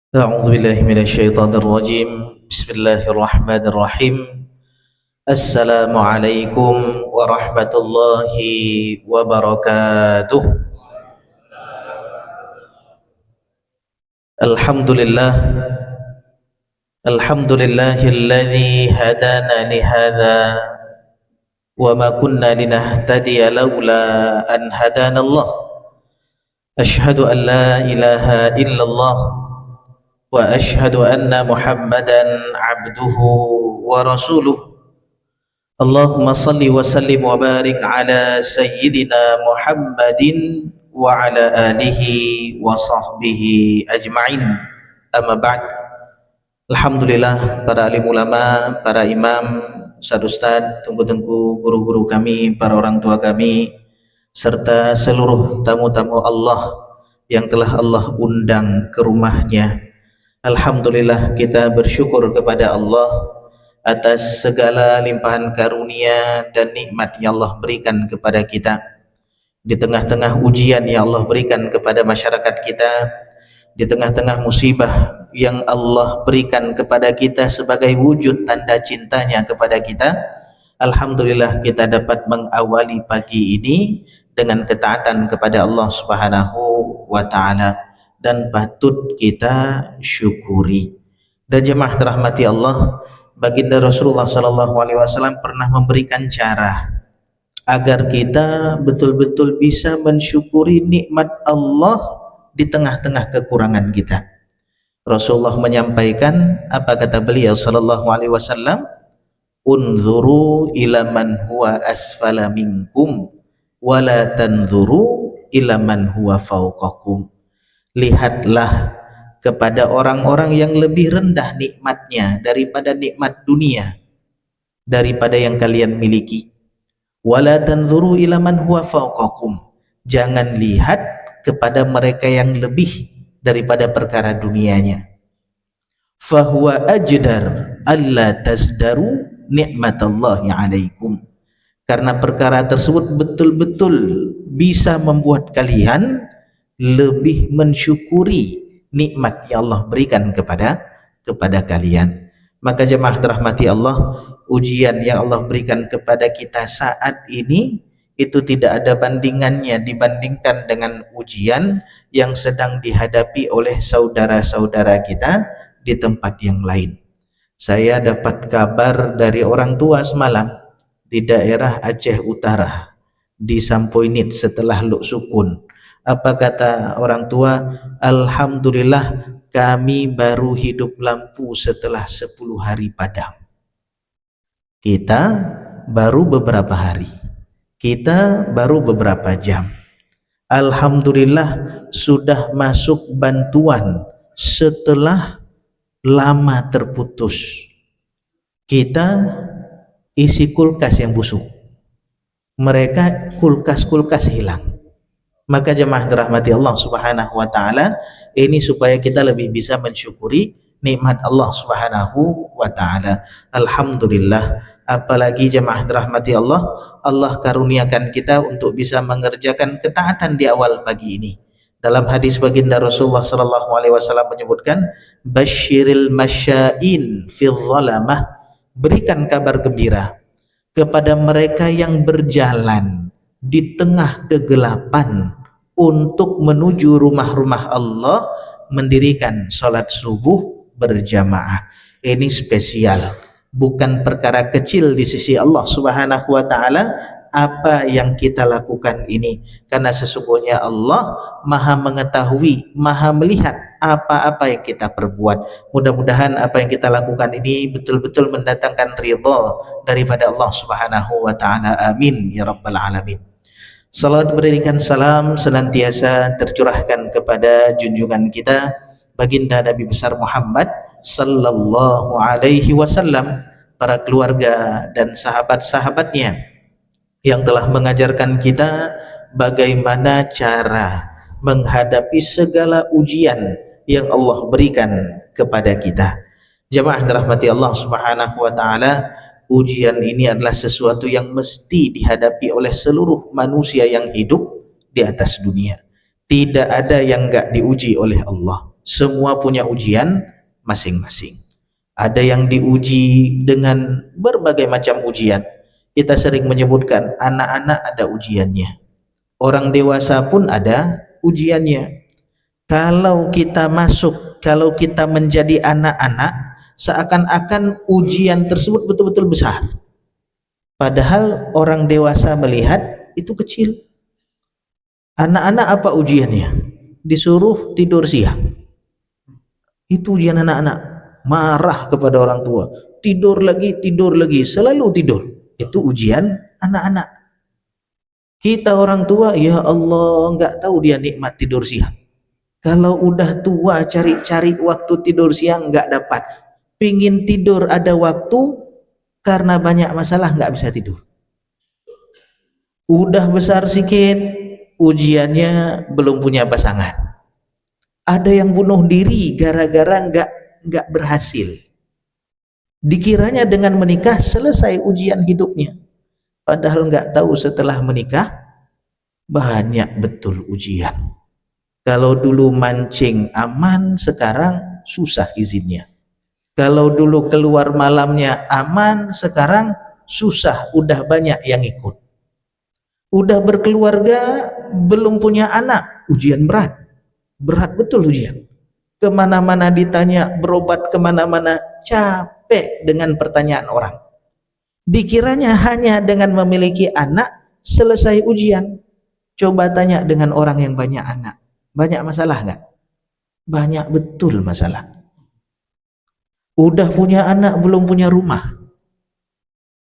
أعوذ بالله من الشيطان الرجيم. بسم الله الرحمن الرحيم. السلام عليكم ورحمة الله وبركاته. الحمد لله الحمد لله الذي هدانا لهذا وما كنا لنهتدي لولا أن هدانا الله. أشهد أن لا إله إلا الله وأشهد أن محمدا عبده ورسوله. اللهم صل وسلم وبارك على سيدنا محمد وعلى آله وصحبه أجمعين. Amma ba'd. Alhamdulillah, para alim ulama, para imam, ustaz-ustaz, tengku-tengku, guru-guru kami, para orang tua kami, serta seluruh tamu-tamu Allah yang telah Allah undang ke rumahnya. Alhamdulillah, kita bersyukur kepada Allah atas segala limpahan karunia dan nikmat yang Allah berikan kepada kita. Di tengah-tengah ujian yang Allah berikan kepada masyarakat kita, di tengah-tengah musibah yang Allah berikan kepada kita sebagai wujud tanda cintanya kepada kita, alhamdulillah kita dapat mengawali pagi ini dengan ketaatan kepada Allah Subhanahu wa taala, dan patut kita syukuri. Dan jemaah dirahmati Allah, baginda Rasulullah sallallahu alaihi wasallam pernah memberikan cara agar kita betul-betul bisa mensyukuri nikmat Allah di tengah-tengah kekurangan kita. Rasulullah menyampaikan, apa kata beliau sallallahu alaihi wasallam? Unzuru ila man huwa asfala minkum wa la tanzuru ila man huwa fawqakum. Lihatlah kepada orang-orang yang lebih rendah nikmatnya daripada nikmat dunia, daripada yang kalian miliki. Wala tanzuru ila man huwa fawqakum. Jangan lihat kepada mereka yang lebih daripada perkara dunianya. Fahuwa ajdar alla tasdaru nikmatallahi alaikum. Karena perkara tersebut betul-betul bisa membuat kalian lebih mensyukuri nikmat yang Allah berikan kepada kalian. Maka jemaah dirahmati Allah, ujian yang Allah berikan kepada kita saat ini itu tidak ada bandingannya dibandingkan dengan ujian yang sedang dihadapi oleh saudara-saudara kita di tempat yang lain. Saya dapat kabar dari orang tua semalam di daerah Aceh Utara, di Sampoinit setelah Luk Sukun. Apa kata orang tua? Alhamdulillah, kami baru hidup lampu setelah 10 hari padam. Kita baru beberapa hari, kita baru beberapa jam. Alhamdulillah sudah masuk bantuan setelah lama terputus. Kita isi kulkas yang busuk, mereka kulkas-kulkas hilang. Maka jemaah dirahmati Allah Subhanahu wa taala, ini supaya kita lebih bisa mensyukuri nikmat Allah Subhanahu wa taala. Alhamdulillah, apalagi jemaah dirahmati Allah, Allah karuniakan kita untuk bisa mengerjakan ketaatan di awal pagi ini. Dalam hadis baginda Rasulullah sallallahu alaihi wasallam menyebutkan, basyiril masya'in fil zalamah, berikan kabar gembira kepada mereka yang berjalan di tengah kegelapan untuk menuju rumah-rumah Allah, mendirikan salat subuh berjamaah. Ini spesial, bukan perkara kecil di sisi Allah Subhanahu wa taala apa yang kita lakukan ini, karena sesungguhnya Allah Maha mengetahui, Maha melihat apa-apa yang kita perbuat. Mudah-mudahan apa yang kita lakukan ini betul-betul mendatangkan ridha daripada Allah Subhanahu wa taala. Amin ya rabbal alamin. Salawat berikan salam senantiasa tercurahkan kepada junjungan kita baginda Nabi besar Muhammad sallallahu alaihi wasallam, para keluarga dan sahabat-sahabatnya yang telah mengajarkan kita bagaimana cara menghadapi segala ujian yang Allah berikan kepada kita. Jemaah dirahmati Allah Subhanahu wa taala, ujian ini adalah sesuatu yang mesti dihadapi oleh seluruh manusia yang hidup di atas dunia. Tidak ada yang enggak diuji oleh Allah Semua punya ujian masing-masing. Ada yang diuji dengan berbagai macam ujian. Kita sering menyebutkan anak-anak ada ujiannya. Orang dewasa pun ada ujiannya. Kalau kita menjadi anak-anak, seakan-akan ujian tersebut betul-betul besar. Padahal orang dewasa melihat itu kecil. Anak-anak apa ujiannya? Disuruh tidur siang. Itu ujian anak-anak. Marah kepada orang tua. Tidur lagi, selalu tidur. Itu ujian anak-anak. Kita orang tua, ya Allah, nggak tahu dia nikmat tidur siang. Kalau udah tua cari-cari waktu tidur siang nggak dapat. Pingin tidur ada waktu, karena banyak masalah nggak bisa tidur. Udah besar sikit, ujiannya belum punya pasangan. Ada yang bunuh diri gara-gara nggak berhasil. Dikiranya dengan menikah selesai ujian hidupnya. Padahal nggak tahu setelah menikah banyak betul ujian. Kalau dulu mancing aman, sekarang susah izinnya. Kalau dulu keluar malamnya aman, sekarang susah, udah banyak yang ikut. Udah berkeluarga, belum punya anak, ujian berat. Berat betul ujian. Kemana-mana ditanya, berobat kemana-mana, capek dengan pertanyaan orang. Dikiranya hanya dengan memiliki anak selesai ujian. Coba tanya dengan orang yang banyak anak, banyak masalah nggak? Banyak betul masalah. Udah punya anak belum punya rumah,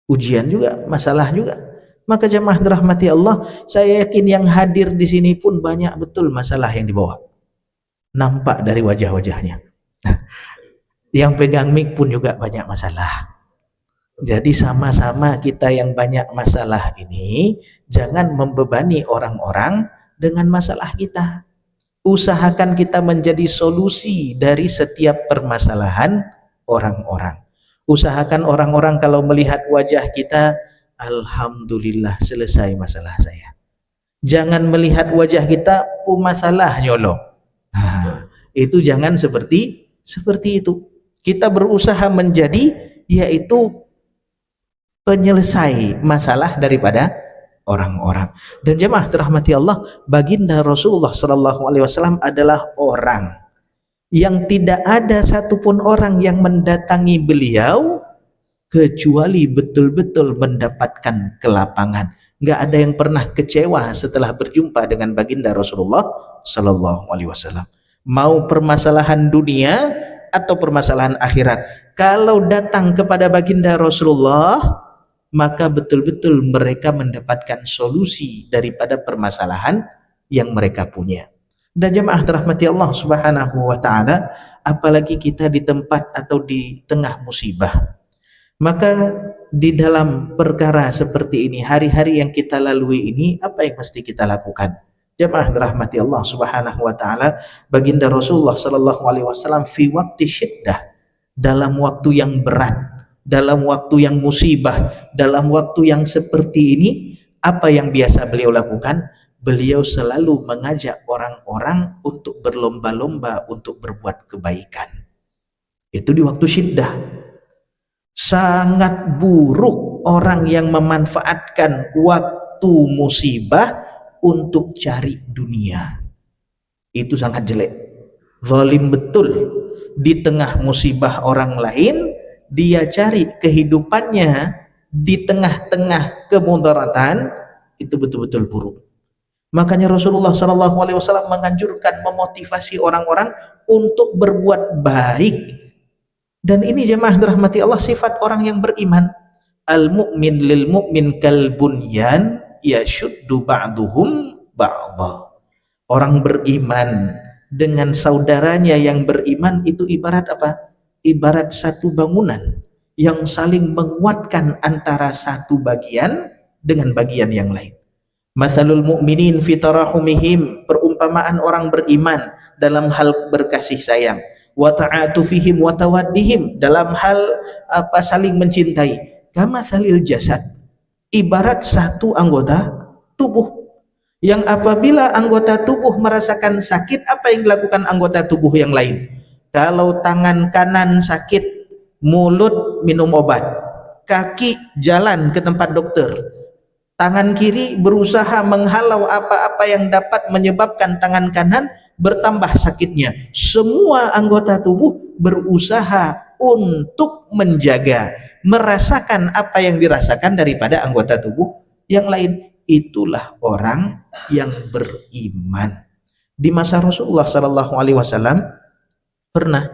ujian juga, masalah juga. Maka jemaah dirahmati Allah, saya yakin yang hadir di sini pun banyak betul masalah yang dibawa. Nampak dari wajah-wajahnya. Yang pegang mic pun juga banyak masalah. Jadi sama-sama kita yang banyak masalah ini jangan membebani orang-orang dengan masalah kita. Usahakan kita menjadi solusi dari setiap permasalahan orang-orang. Usahakan orang-orang kalau melihat wajah kita, alhamdulillah selesai masalah saya. Jangan melihat wajah kita, masalah nyolong. Itu jangan seperti itu. Kita berusaha menjadi yaitu penyelesai masalah daripada orang-orang. Dan jemaah dirahmati Allah, baginda Rasulullah sallallahu alaihi wasallam adalah orang yang tidak ada satupun orang yang mendatangi beliau kecuali betul-betul mendapatkan kelapangan. Nggak ada yang pernah kecewa setelah berjumpa dengan baginda Rasulullah sallallahu alaihi wasallam. Mau permasalahan dunia atau permasalahan akhirat, kalau datang kepada baginda Rasulullah, maka betul-betul mereka mendapatkan solusi daripada permasalahan yang mereka punya. Dan jemaah dirahmati Allah Subhanahu wa taala, apalagi kita di tempat atau di tengah musibah. Maka di dalam perkara seperti ini, hari-hari yang kita lalui ini, apa yang mesti kita lakukan? Jemaah dirahmati Allah Subhanahu wa taala, baginda Rasulullah sallallahu alaihi wasallam fi waqti syiddah, dalam waktu yang berat, dalam waktu yang musibah, dalam waktu yang seperti ini, apa yang biasa beliau lakukan? Beliau selalu mengajak orang-orang untuk berlomba-lomba untuk berbuat kebaikan. Itu di waktu syiddah. Sangat buruk orang yang memanfaatkan waktu musibah untuk cari dunia. Itu sangat jelek. Zalim betul. Di tengah musibah orang lain, dia cari kehidupannya di tengah-tengah kemudaratan, itu betul-betul buruk. Makanya Rasulullah SAW menganjurkan, memotivasi orang-orang untuk berbuat baik. Dan ini jemaah dirahmati Allah sifat orang yang beriman. Al-mu'min lil mu'min kal bunyan yashuddu ba'duhum ba'dha. Orang beriman dengan saudaranya yang beriman itu ibarat apa? Ibarat satu bangunan yang saling menguatkan antara satu bagian dengan bagian yang lain. Mathalul mu'minin fi tarahumihim, perumpamaan orang beriman dalam hal berkasih sayang, wa ta'atufihim wa tawaddihim, dalam hal saling mencintai. Kamathalil jasad, ibarat satu anggota tubuh. Yang apabila anggota tubuh merasakan sakit, apa yang dilakukan anggota tubuh yang lain? Kalau tangan kanan sakit, mulut minum obat, kaki jalan ke tempat dokter, tangan kiri berusaha menghalau apa-apa yang dapat menyebabkan tangan kanan bertambah sakitnya. Semua anggota tubuh berusaha untuk menjaga, merasakan apa yang dirasakan daripada anggota tubuh yang lain. Itulah orang yang beriman. Di masa Rasulullah Sallallahu Alaihi Wasallam pernah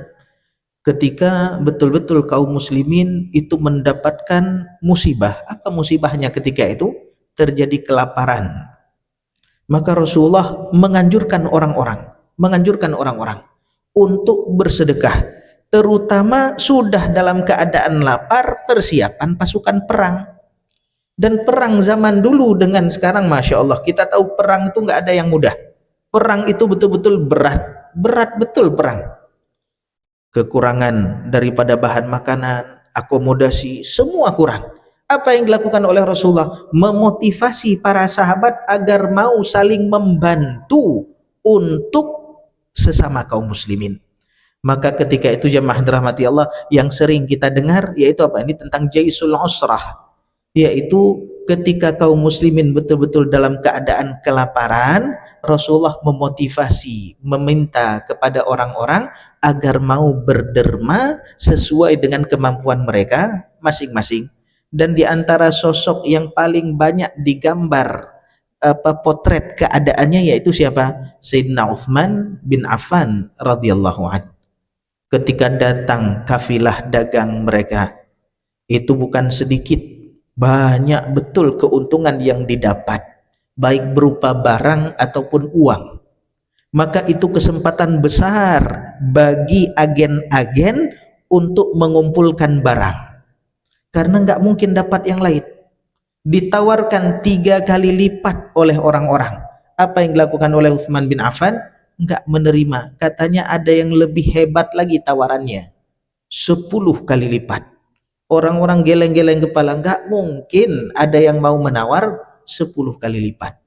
ketika betul-betul kaum muslimin itu mendapatkan musibah. Apa musibahnya ketika itu? Terjadi kelaparan. Maka Rasulullah menganjurkan orang-orang untuk bersedekah, terutama sudah dalam keadaan lapar, persiapan pasukan perang. Dan perang zaman dulu dengan sekarang, Masya Allah, kita tahu perang itu nggak ada yang mudah. Perang itu betul-betul berat betul perang. Kekurangan daripada bahan makanan, akomodasi, semua kurang. Apa yang dilakukan oleh Rasulullah? Memotivasi para sahabat agar mau saling membantu untuk sesama kaum muslimin. Maka ketika itu jemaah dirahmati Allah, yang sering kita dengar yaitu apa? Ini tentang Jaisul Usrah, yaitu ketika kaum muslimin betul-betul dalam keadaan kelaparan, Rasulullah memotivasi, meminta kepada orang-orang agar mau berderma sesuai dengan kemampuan mereka masing-masing. Dan di antara sosok yang paling banyak digambar potret keadaannya yaitu siapa? Sayyidina Uthman bin Affan radhiyallahu anhu. Ketika datang kafilah dagang mereka, itu bukan sedikit, banyak betul keuntungan yang didapat, baik berupa barang ataupun uang. Maka itu kesempatan besar bagi agen-agen untuk mengumpulkan barang, karena nggak mungkin dapat yang lain. Ditawarkan 3 kali lipat oleh orang-orang. Apa yang dilakukan oleh Utsman bin Affan? Nggak menerima. Katanya ada yang lebih hebat lagi tawarannya, 10 kali lipat. Orang-orang geleng-geleng kepala, nggak mungkin ada yang mau menawar 10 kali lipat.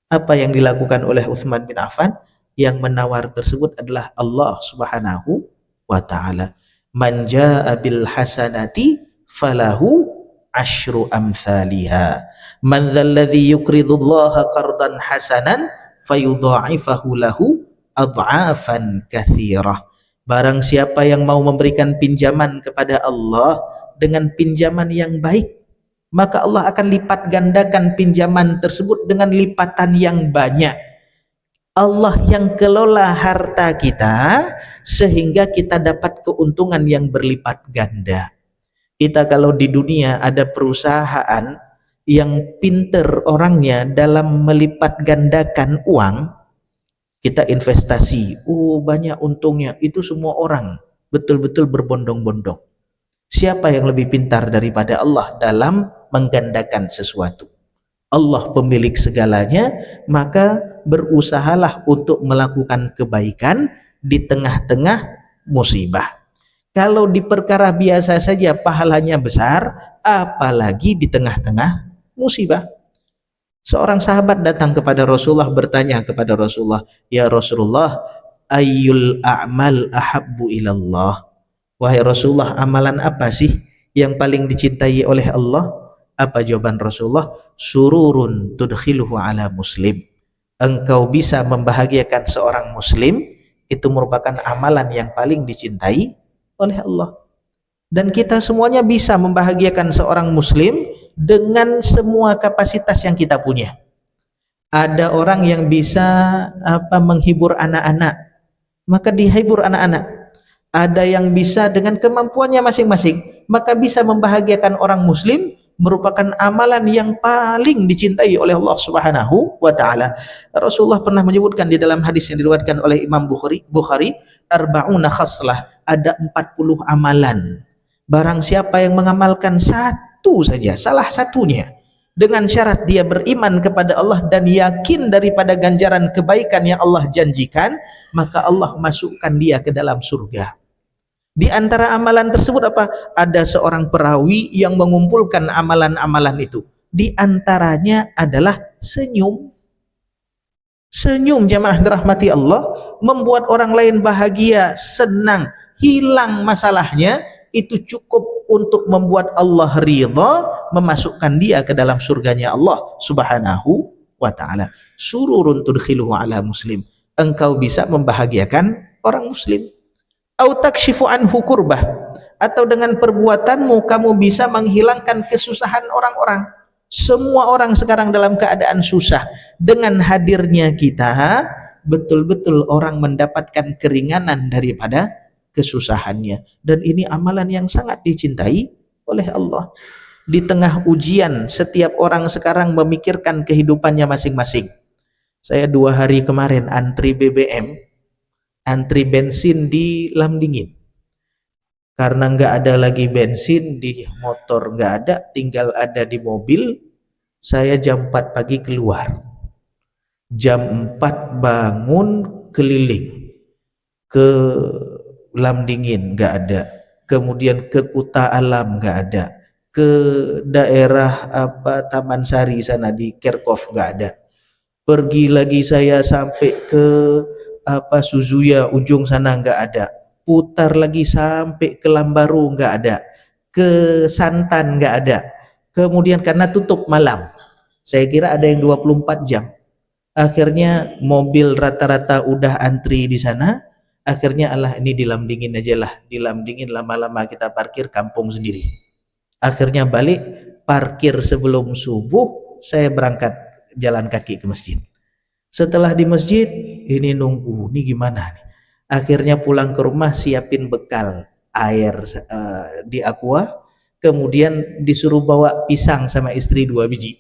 Apa yang dilakukan oleh Utsman bin Affan? Yang menawar tersebut adalah Allah Subhanahu wa ta'ala. Man jaa bil hasanati falahu asyru amthaliha. Man dzalladzi yuqridullaha qardan hasanan fayudha'ifahu lahu ad'afan katsirah. Barang siapa yang mau memberikan pinjaman kepada Allah dengan pinjaman yang baik, maka Allah akan lipat gandakan pinjaman tersebut dengan lipatan yang banyak. Allah yang kelola harta kita sehingga kita dapat keuntungan yang berlipat ganda. Kita kalau di dunia ada perusahaan yang pinter orangnya dalam melipat gandakan uang, kita investasi, banyak untungnya, itu semua orang betul-betul berbondong-bondong. Siapa yang lebih pintar daripada Allah dalam menggandakan sesuatu? Allah pemilik segalanya, maka berusahalah untuk melakukan kebaikan di tengah-tengah musibah. Kalau di perkara biasa saja pahalanya besar, apalagi di tengah-tengah musibah. Seorang sahabat datang kepada Rasulullah, bertanya kepada Rasulullah, "Ya Rasulullah, ayyul a'mal ahabbu ilallah?" Wahai Rasulullah, amalan apa sih yang paling dicintai oleh Allah? Apa jawaban Rasulullah? Sururun tudkhiluhu ala muslim. Engkau bisa membahagiakan seorang muslim, itu merupakan amalan yang paling dicintai oleh Allah. Dan kita semuanya bisa membahagiakan seorang muslim dengan semua kapasitas yang kita punya. Ada orang yang bisa menghibur anak-anak, maka dihibur anak-anak. Ada yang bisa dengan kemampuannya masing-masing, maka bisa membahagiakan orang muslim, merupakan amalan yang paling dicintai oleh Allah Subhanahu wa ta'ala. Rasulullah pernah menyebutkan di dalam hadis yang diriwayatkan oleh Imam Bukhari, arba'una khaslah, ada 40 amalan. Barang siapa yang mengamalkan satu saja, salah satunya, dengan syarat dia beriman kepada Allah dan yakin daripada ganjaran kebaikan yang Allah janjikan, maka Allah masukkan dia ke dalam surga. Di antara amalan tersebut apa? Ada seorang perawi yang mengumpulkan amalan-amalan itu. Di antaranya adalah senyum. Senyum jamaah dirahmati Allah, membuat orang lain bahagia, senang, hilang masalahnya, itu cukup untuk membuat Allah ridha, memasukkan dia ke dalam surganya Allah Subhanahu wa taala. Sururun tudkhiluhu ala muslim. Engkau bisa membahagiakan orang muslim. Au takshifu anhu kurbah, atau dengan perbuatanmu kamu bisa menghilangkan kesusahan orang-orang. Semua orang sekarang dalam keadaan susah. Dengan hadirnya kita, betul-betul orang mendapatkan keringanan daripada kesusahannya. Dan ini amalan yang sangat dicintai oleh Allah. Di tengah ujian, setiap orang sekarang memikirkan kehidupannya masing-masing. Saya 2 hari kemarin antri BBM, antri bensin di Lamdingin. Karena nggak ada lagi bensin di motor, nggak ada, tinggal ada di mobil. Saya jam 4 pagi keluar, jam 4 bangun keliling ke Lamdingin, nggak ada, kemudian ke Kuta Alam, nggak ada, ke daerah Taman Sari sana di Kerkov, nggak ada, pergi lagi saya sampai ke Suzuya ujung sana, nggak ada, putar lagi sampai ke Lambaru, nggak ada, ke Santan nggak ada, kemudian karena tutup malam, saya kira ada yang 24 jam, akhirnya mobil rata-rata udah antri di sana, akhirnya Allah ini di Lamdingin aja lah, di Lamdingin lama-lama kita parkir kampung sendiri, akhirnya balik, parkir sebelum subuh, saya berangkat jalan kaki ke masjid. Setelah di masjid, ini nunggu, ini gimana nih? Akhirnya pulang ke rumah, siapin bekal air di aqua, kemudian disuruh bawa pisang sama istri 2 biji.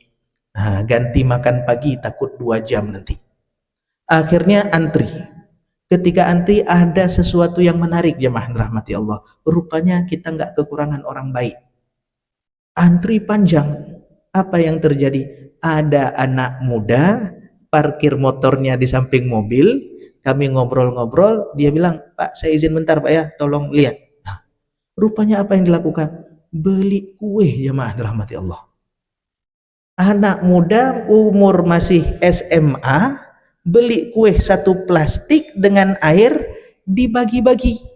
Nah, ganti makan pagi, takut 2 jam nanti. Akhirnya antri. Ketika antri ada sesuatu yang menarik jemaah rahmati Allah. Rupanya kita nggak kekurangan orang baik. Antri panjang. Apa yang terjadi? Ada anak muda parkir motornya di samping mobil, kami ngobrol-ngobrol, dia bilang, Pak saya izin bentar Pak ya, tolong lihat. Nah, rupanya apa yang dilakukan? Beli kue jemaah dirahmati Allah. Anak muda umur masih SMA, beli kue 1 plastik dengan air, dibagi-bagi.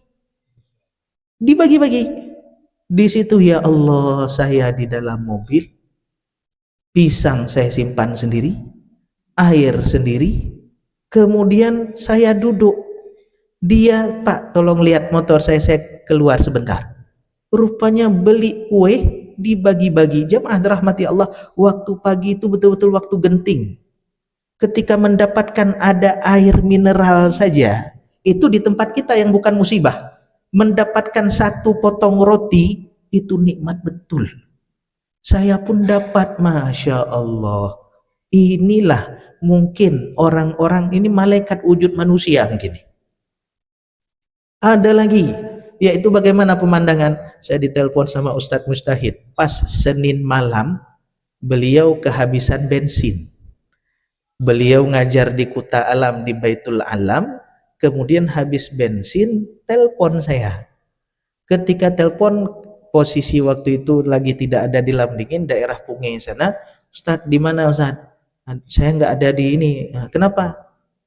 Di situ ya Allah, saya di dalam mobil, pisang saya simpan sendiri, air sendiri, kemudian saya duduk, dia Pak tolong lihat motor saya keluar sebentar. Rupanya beli kue dibagi-bagi. Jemaah rahmati Allah, waktu pagi itu betul-betul waktu genting, ketika mendapatkan ada air mineral saja, itu di tempat kita yang bukan musibah, mendapatkan 1 potong roti itu nikmat betul. Saya pun dapat, Masya Allah. Inilah mungkin orang-orang ini malaikat wujud manusia mungkin. Ada lagi, yaitu bagaimana pemandangan. Saya ditelepon sama Ustadz Mustahid pas Senin malam, beliau kehabisan bensin, beliau ngajar di Kuta Alam, di Baitul Alam, kemudian habis bensin, telepon saya. Ketika telepon, posisi waktu itu lagi tidak ada di Lamdingin, daerah Punge sana. Ustadz di mana Ustadz? Saya nggak ada di ini. Kenapa?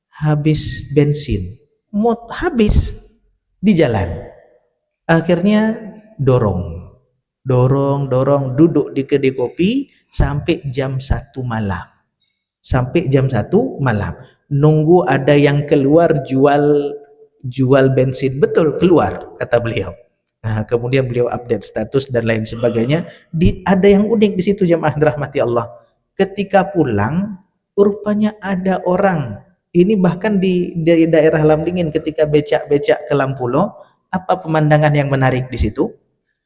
Habis bensin. Habis di jalan. Akhirnya dorong, duduk di kedai kopi sampai jam 1 malam. Nunggu ada yang keluar jual bensin. Betul, keluar kata beliau. Nah, kemudian beliau update status dan lain sebagainya. Ada yang unik di situ jemaah dirahmati Allah. Ketika pulang, rupanya ada orang. Ini bahkan di daerah Lamdingin, ketika becak-becak ke Lampulo, apa pemandangan yang menarik di situ?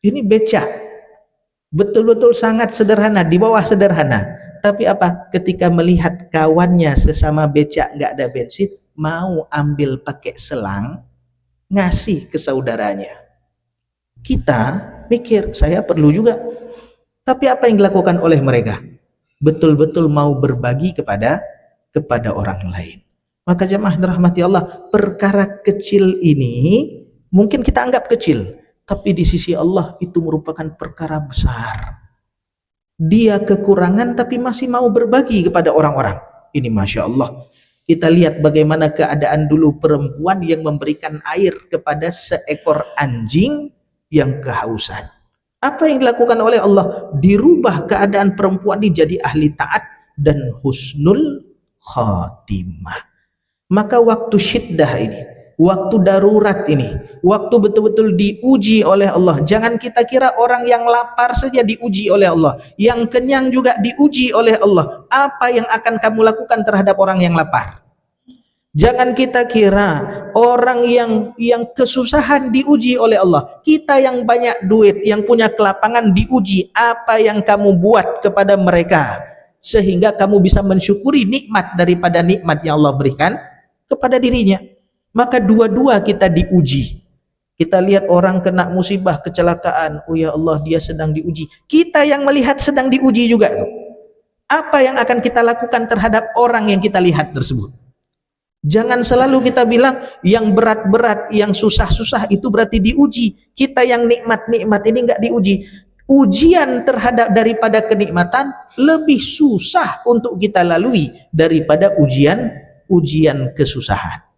Ini becak, betul-betul sangat sederhana, di bawah sederhana. Tapi apa? Ketika melihat kawannya sesama becak nggak ada bensin, mau ambil pakai selang, ngasih ke saudaranya. Kita mikir, saya perlu juga. Tapi apa yang dilakukan oleh mereka? Betul-betul mau berbagi kepada orang lain. Maka jemaah dirahmati Allah, perkara kecil ini mungkin kita anggap kecil, tapi di sisi Allah itu merupakan perkara besar. Dia kekurangan tapi masih mau berbagi kepada orang-orang. Ini Masya Allah. Kita lihat bagaimana keadaan dulu perempuan yang memberikan air kepada seekor anjing yang kehausan. Apa yang dilakukan oleh Allah? Dirubah keadaan perempuan ini jadi ahli taat dan husnul khatimah. Maka waktu syiddah ini, waktu darurat ini, waktu betul-betul diuji oleh Allah. Jangan kita kira orang yang lapar saja diuji oleh Allah, yang kenyang juga diuji oleh Allah. Apa yang akan kamu lakukan terhadap orang yang lapar? Jangan kita kira orang yang kesusahan diuji oleh Allah. Kita yang banyak duit, yang punya kelapangan diuji. Apa yang kamu buat kepada mereka sehingga kamu bisa mensyukuri nikmat daripada nikmat yang Allah berikan kepada dirinya. Maka dua-dua kita diuji. Kita lihat orang kena musibah, kecelakaan, oh ya Allah, dia sedang diuji. Kita yang melihat sedang diuji juga itu. Apa yang akan kita lakukan terhadap orang yang kita lihat tersebut? Jangan selalu kita bilang yang berat-berat, yang susah-susah itu berarti diuji. Kita yang nikmat-nikmat ini enggak diuji. Ujian terhadap daripada kenikmatan lebih susah untuk kita lalui daripada ujian kesusahan.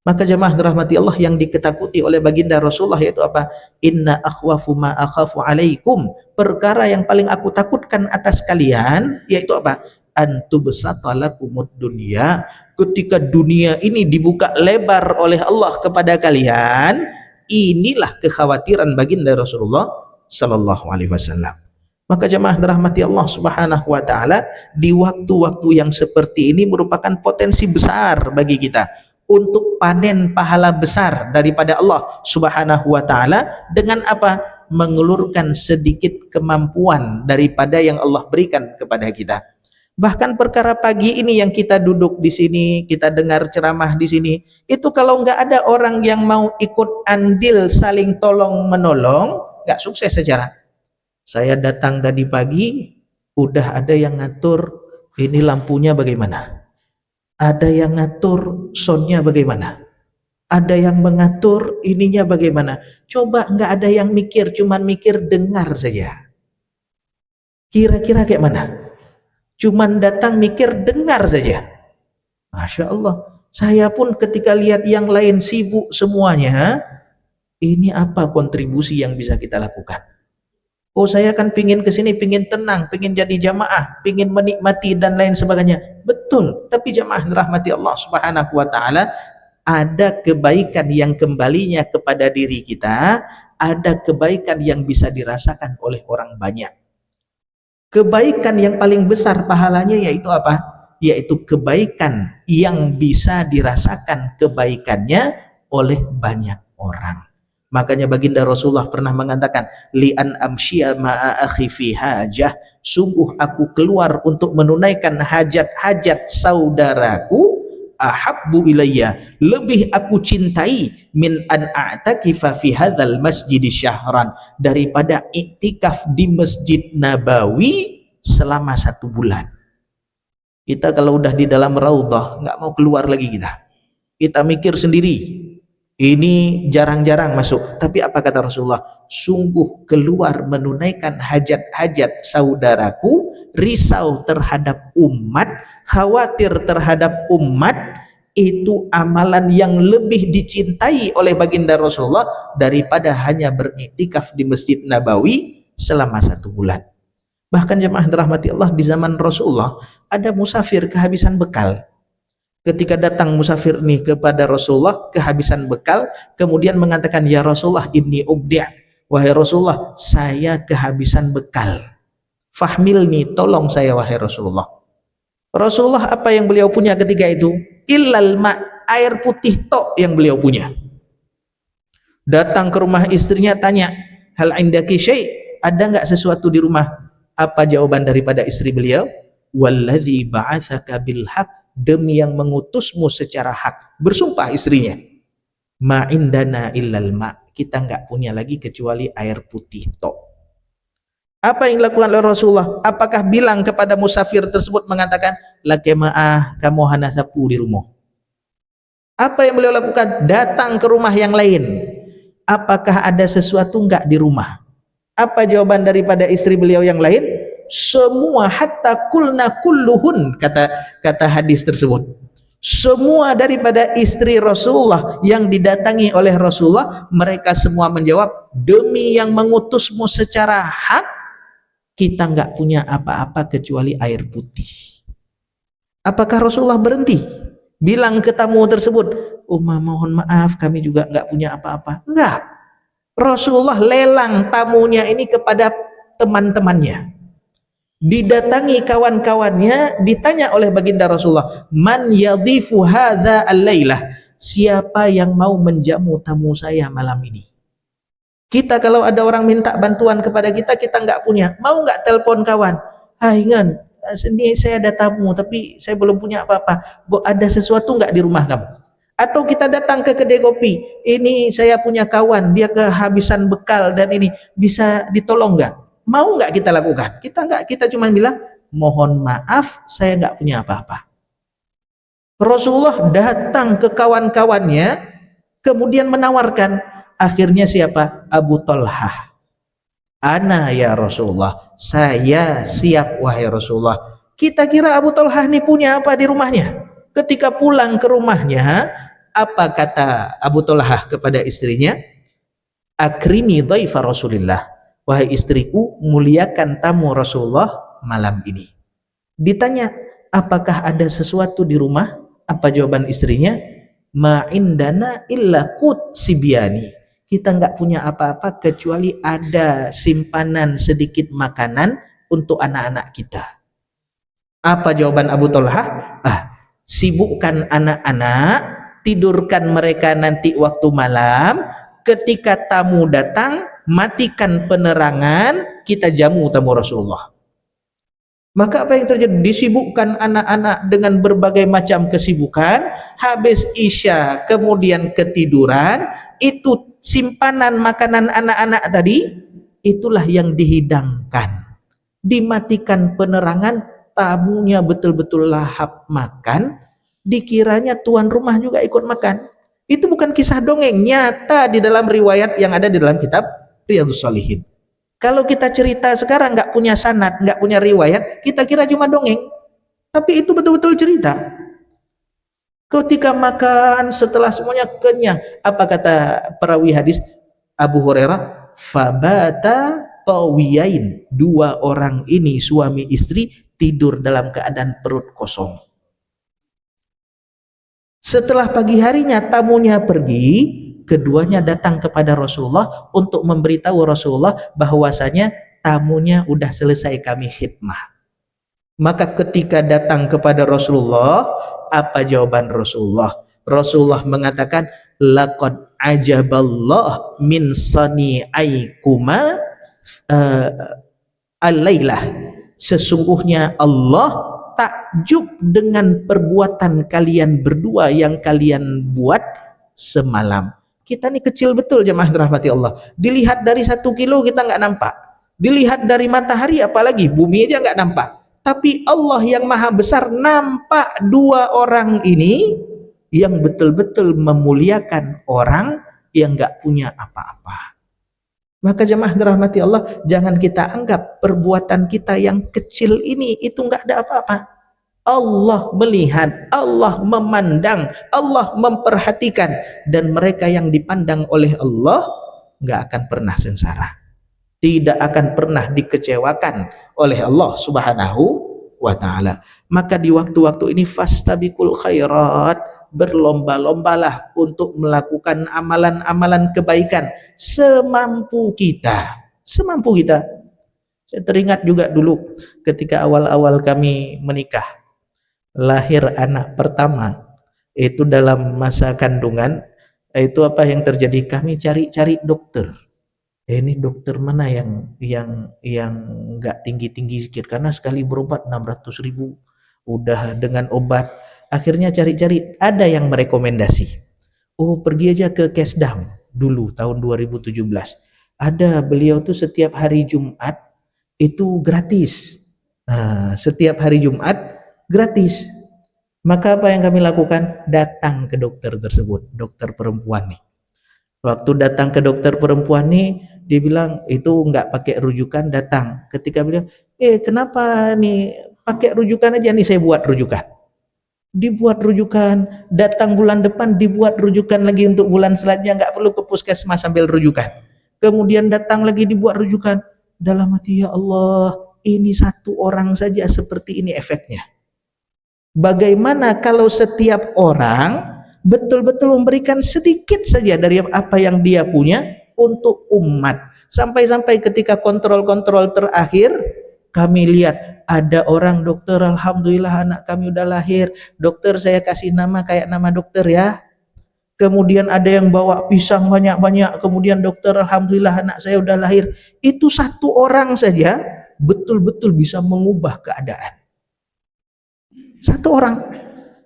Maka jemaah dirahmati Allah, yang diketakuti oleh baginda Rasulullah yaitu apa? Inna akhwafu ma akhafu alaikum. Perkara yang paling aku takutkan atas kalian yaitu apa? Antubsata lakumud dunya. Ketika dunia ini dibuka lebar oleh Allah kepada kalian, inilah kekhawatiran baginda Rasulullah sallallahu alaihi wasallam. Maka jemaah dirahmati Allah Subhanahu wa taala, di waktu-waktu yang seperti ini merupakan potensi besar bagi kita untuk panen pahala besar daripada Allah Subhanahu wa taala dengan apa? Mengulurkan sedikit kemampuan daripada yang Allah berikan kepada kita. Bahkan perkara pagi ini yang kita duduk di sini, kita dengar ceramah di sini, itu kalau nggak ada orang yang mau ikut andil saling tolong menolong, nggak sukses secara. Saya datang tadi pagi, udah ada yang ngatur ini lampunya bagaimana, ada yang ngatur soundnya bagaimana, ada yang mengatur ininya bagaimana. Coba nggak ada yang mikir, cuman mikir dengar saja. Kira-kira kayak mana? Cuman datang mikir dengar saja. Masya Allah. Saya pun ketika lihat yang lain sibuk semuanya, ini apa kontribusi yang bisa kita lakukan? Oh, saya kan pingin kesini, pingin tenang, pingin jadi jamaah, pingin menikmati dan lain sebagainya. Betul, tapi jamaah dirahmati Allah Subhanahu wa taala, ada kebaikan yang kembalinya kepada diri kita, ada kebaikan yang bisa dirasakan oleh orang banyak. Kebaikan yang paling besar pahalanya yaitu apa? Yaitu kebaikan yang bisa dirasakan kebaikannya oleh banyak orang. Makanya baginda Rasulullah pernah mengatakan, li'an amsyi'a ma'a akhi fi hajah, sungguh aku keluar untuk menunaikan hajat-hajat saudaraku, ahabbu ilayya, lebih aku cintai min an a'takifa fi hadzal masjid syahran, daripada iktikaf di Masjid Nabawi selama 1 bulan. Kita kalau udah di dalam raudhah nggak mau keluar lagi, kita mikir sendiri, ini jarang-jarang masuk. Tapi apa kata Rasulullah? Sungguh keluar menunaikan hajat-hajat saudaraku, risau terhadap umat, khawatir terhadap umat, itu amalan yang lebih dicintai oleh baginda Rasulullah daripada hanya beriktikaf di Masjid Nabawi selama 1 bulan. Bahkan jemaah dirahmati Allah, di zaman Rasulullah ada musafir kehabisan bekal. Ketika datang musafir nih kepada Rasulullah kehabisan bekal, kemudian mengatakan, ya Rasulullah inni ubdi', wahai Rasulullah saya kehabisan bekal, fahmilni, tolong saya wahai Rasulullah. Rasulullah apa yang beliau punya ketika itu? Illal ma', air putih tok yang beliau punya. Datang ke rumah istrinya, tanya, hal indaki syai', ada enggak sesuatu di rumah? Apa jawaban daripada istri beliau? Walladzi ba'atsaka bil haqq, demi yang mengutusmu secara hak. Bersumpah istrinya, ma indana illal ma', kita enggak punya lagi kecuali air putih tok. Apa yang dilakukan oleh Rasulullah? Apakah bilang kepada musafir tersebut mengatakan, laki ma'ah, kamu hana sapu di rumah? Apa yang beliau lakukan? Datang ke rumah yang lain. Apakah ada sesuatu enggak di rumah? Apa jawaban daripada istri beliau yang lain? Semua, hatta kulna kulluhun, kata hadis tersebut. Semua daripada istri Rasulullah yang didatangi oleh Rasulullah, mereka semua menjawab, demi yang mengutusmu secara hak, kita nggak punya apa-apa kecuali air putih. Apakah Rasulullah berhenti bilang ke tamu tersebut, mohon maaf kami juga nggak punya apa-apa? Enggak. Rasulullah lelang tamunya ini kepada teman-temannya. Didatangi kawan-kawannya, ditanya oleh baginda Rasulullah, man yadhifu hadza al-lailah, siapa yang mau menjamu tamu saya malam ini? Kita kalau ada orang minta bantuan kepada kita, kita nggak punya, mau nggak telepon kawan, Ngan, ini saya ada tamu tapi saya belum punya apa-apa, ada sesuatu nggak di rumah kamu? Atau kita datang ke kedai kopi, ini saya punya kawan, dia kehabisan bekal dan ini bisa ditolong nggak? Mau nggak kita lakukan? Kita nggak, kita cuma bilang, mohon maaf, saya nggak punya apa-apa. Rasulullah datang ke kawan-kawannya, kemudian menawarkan. Akhirnya siapa? Abu Talhah. Ana ya Rasulullah, saya siap wahai Rasulullah. Kita kira Abu Talhah ini punya apa di rumahnya? Ketika pulang ke rumahnya, apa kata Abu Talhah kepada istrinya? Akrimi dhaifa Rasulillah. Wahai istriku, muliakan tamu Rasulullah malam ini. Ditanya, apakah ada sesuatu di rumah? Apa jawaban istrinya? Ma indana illa qut sibyani. Kita nggak punya apa-apa kecuali ada simpanan sedikit makanan untuk anak-anak kita. Apa jawaban Abu Talhah? Sibukkan anak-anak, tidurkan mereka nanti waktu malam, ketika tamu datang, matikan penerangan, kita jamu tamu Rasulullah. Maka apa yang terjadi? Disibukkan anak-anak dengan berbagai macam kesibukan, habis isya kemudian ketiduran, itu simpanan makanan anak-anak tadi, itulah yang dihidangkan. Dimatikan penerangan, tamunya betul-betul lahap makan, dikiranya tuan rumah juga ikut makan. Itu bukan kisah dongeng, nyata di dalam riwayat yang ada di dalam kitab Riyadhus Shalihin. Kalau kita cerita sekarang nggak punya sanad, nggak punya riwayat, kita kira cuma dongeng. Tapi itu betul-betul cerita. Ketika makan, setelah semuanya kenyang, apa kata perawi hadis Abu Hurairah? Fabata tawiyain. Dua orang ini suami istri tidur dalam keadaan perut kosong. Setelah pagi harinya tamunya pergi, keduanya datang kepada Rasulullah untuk memberitahu Rasulullah bahwasanya tamunya udah selesai kami khidmah. Maka ketika datang kepada Rasulullah, apa jawaban Rasulullah? Rasulullah mengatakan, laqad ajaballah min sani'aikuma al-lailah. Sesungguhnya Allah takjub dengan perbuatan kalian berdua yang kalian buat semalam. Kita ini kecil betul jemaah dirahmati Allah. Dilihat dari 1 kilo kita nggak nampak. Dilihat dari matahari apalagi bumi aja nggak nampak. Tapi Allah yang maha besar nampak dua orang ini yang betul-betul memuliakan orang yang nggak punya apa-apa. Maka jemaah dirahmati Allah, jangan kita anggap perbuatan kita yang kecil ini itu nggak ada apa-apa. Allah melihat, Allah memandang, Allah memperhatikan, dan mereka yang dipandang oleh Allah nggak akan pernah sengsara, tidak akan pernah dikecewakan oleh Allah Subhanahu wa ta'ala. Maka di waktu-waktu ini fastabiqul khairat, berlomba-lombalah untuk melakukan amalan-amalan kebaikan semampu kita. Semampu kita. Saya teringat juga dulu ketika awal-awal kami menikah, lahir anak pertama, itu dalam masa kandungan, itu apa yang terjadi? Kami cari-cari dokter. Ini dokter mana yang nggak tinggi-tinggi sedikit, karena sekali berobat 600.000 udah dengan obat. Akhirnya cari-cari, ada yang merekomendasi, pergi aja ke Kesdam dulu tahun 2017. Ada, beliau tuh setiap hari Jumat itu gratis. Setiap hari Jumat gratis. Maka apa yang kami lakukan? Datang ke dokter tersebut, dokter perempuan nih. Waktu datang ke dokter perempuan nih, dia bilang itu nggak pakai rujukan, datang. Ketika beliau, kenapa nih pakai rujukan aja, nih saya buat rujukan. dibuat rujukan, datang bulan depan dibuat rujukan lagi untuk bulan selanjutnya, nggak perlu ke puskesmas sambil rujukan. Kemudian datang lagi dibuat rujukan. Dalam hati, ya Allah, ini satu orang saja seperti ini efeknya. Bagaimana kalau setiap orang betul-betul memberikan sedikit saja dari apa yang dia punya untuk umat. Sampai-sampai ketika kontrol-kontrol terakhir, kami lihat ada orang, dokter, alhamdulillah anak kami udah lahir. Dokter, saya kasih nama kayak nama dokter ya. Kemudian ada yang bawa pisang banyak-banyak. Kemudian dokter, alhamdulillah anak saya udah lahir. Itu satu orang saja betul-betul bisa mengubah keadaan. Satu orang.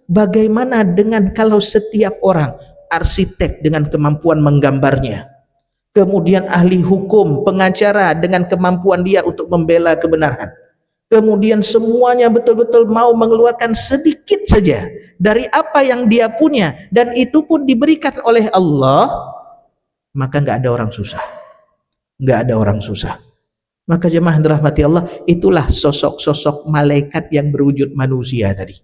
Bagaimana dengan kalau setiap orang, arsitek dengan kemampuan menggambarnya, kemudian ahli hukum, pengacara dengan kemampuan dia untuk membela kebenaran, kemudian semuanya betul-betul mau mengeluarkan sedikit saja dari apa yang dia punya, dan itu pun diberikan oleh Allah, maka nggak ada orang susah. Nggak ada orang susah. Maka jemaah dirahmati Allah, itulah sosok-sosok malaikat yang berwujud manusia tadi.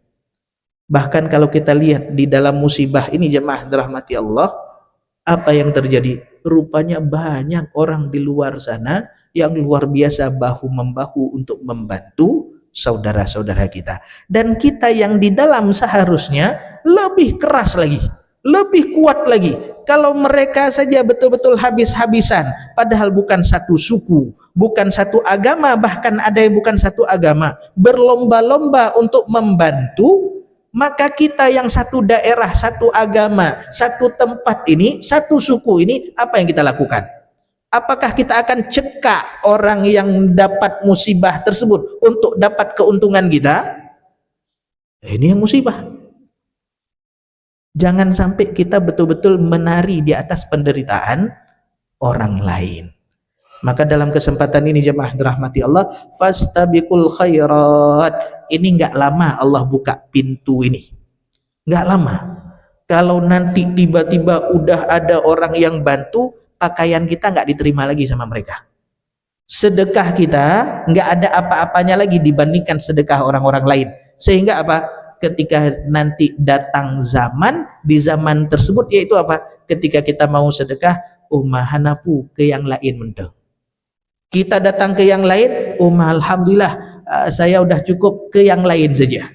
Bahkan kalau kita lihat di dalam musibah ini jemaah dirahmati Allah, apa yang terjadi? Rupanya banyak orang di luar sana yang luar biasa bahu-membahu untuk membantu saudara-saudara kita. Dan kita yang di dalam seharusnya lebih keras lagi, lebih kuat lagi. Kalau mereka saja betul-betul habis-habisan, padahal bukan satu suku, bukan satu agama, bahkan ada yang bukan satu agama, berlomba-lomba untuk membantu, maka kita yang satu daerah, satu agama, satu tempat ini, satu suku ini, apa yang kita lakukan? Apakah kita akan cekak orang yang dapat musibah tersebut untuk dapat keuntungan kita? Ini yang musibah. Jangan sampai kita betul-betul menari di atas penderitaan orang lain. Maka dalam kesempatan ini jemaah dirahmati Allah, fastabiqul khairat. Ini enggak lama Allah buka pintu ini. Enggak lama. Kalau nanti tiba-tiba udah ada orang yang bantu, pakaian kita enggak diterima lagi sama mereka. Sedekah kita enggak ada apa-apanya lagi dibandingkan sedekah orang-orang lain. Sehingga apa? Ketika nanti datang zaman, di zaman tersebut yaitu apa? Ketika kita mau sedekah, umahanapu ke yang lain mendeng. Kita datang ke yang lain, alhamdulillah saya udah cukup, ke yang lain saja.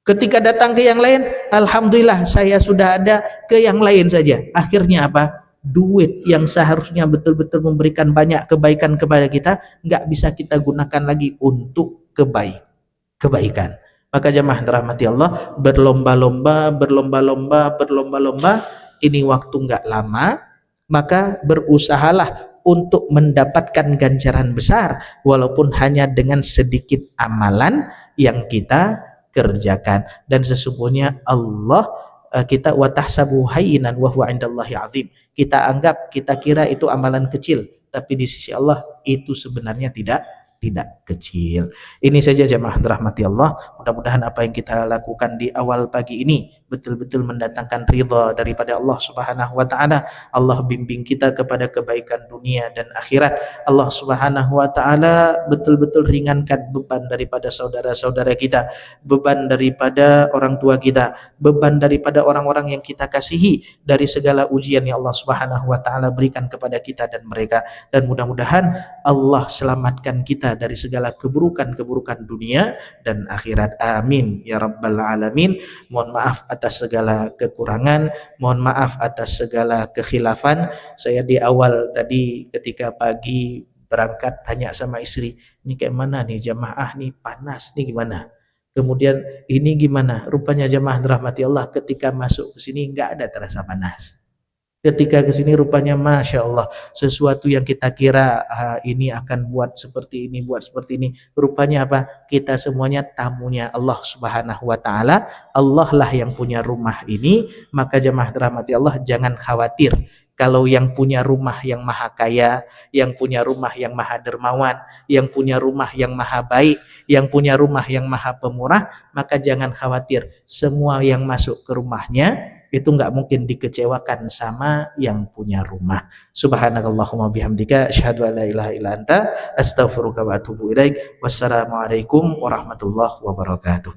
Ketika datang ke yang lain, alhamdulillah saya sudah ada, ke yang lain saja. Akhirnya apa? Duit yang seharusnya betul-betul memberikan banyak kebaikan kepada kita, nggak bisa kita gunakan lagi untuk kebaikan. Maka jemaah dirahmati Allah, berlomba-lomba, ini waktu nggak lama, maka berusahalah untuk mendapatkan ganjaran besar walaupun hanya dengan sedikit amalan yang kita kerjakan. Dan sesungguhnya Allah, kita watahsabu hayyinan wa huwa indallahi azim. Kita anggap, kita kira itu amalan kecil, tapi di sisi Allah itu sebenarnya tidak kecil. Ini saja jemaah dirahmati Allah. Mudah-mudahan apa yang kita lakukan di awal pagi ini betul-betul mendatangkan ridha daripada Allah Subhanahu wa taala. Allah bimbing kita kepada kebaikan dunia dan akhirat. Allah Subhanahu wa taala betul-betul ringankan beban daripada saudara-saudara kita, beban daripada orang tua kita, beban daripada orang-orang yang kita kasihi, dari segala ujian yang Allah Subhanahu wa taala berikan kepada kita dan mereka. Dan mudah-mudahan Allah selamatkan kita dari segala keburukan-keburukan dunia dan akhirat. Amin ya rabbal alamin. Mohon maaf atas segala kekurangan, mohon maaf atas segala kekhilafan. Saya di awal tadi ketika pagi berangkat tanya sama istri, ini kayak mana nih jamaah nih, panas nih gimana? Kemudian ini gimana? Rupanya jamaah dirahmati Allah, ketika masuk ke sini nggak ada terasa panas. Ketika ke sini rupanya Masya Allah, sesuatu yang kita kira ini akan buat seperti ini, rupanya apa? Kita semuanya tamunya Allah Subhanahu wa taala. Allah lah yang punya rumah ini. Maka jemaah dirahmati Allah, jangan khawatir kalau yang punya rumah yang maha kaya, yang punya rumah yang maha dermawan, yang punya rumah yang maha baik, yang punya rumah yang maha pemurah, maka jangan khawatir, semua yang masuk ke rumahnya itu nggak mungkin dikecewakan sama yang punya rumah. Subhanakallahumma bihamdika asyhadu an la ilaha illa anta astaghfiruka wa atubu ilaik. Wassalamualaikum warahmatullahi wabarakatuh.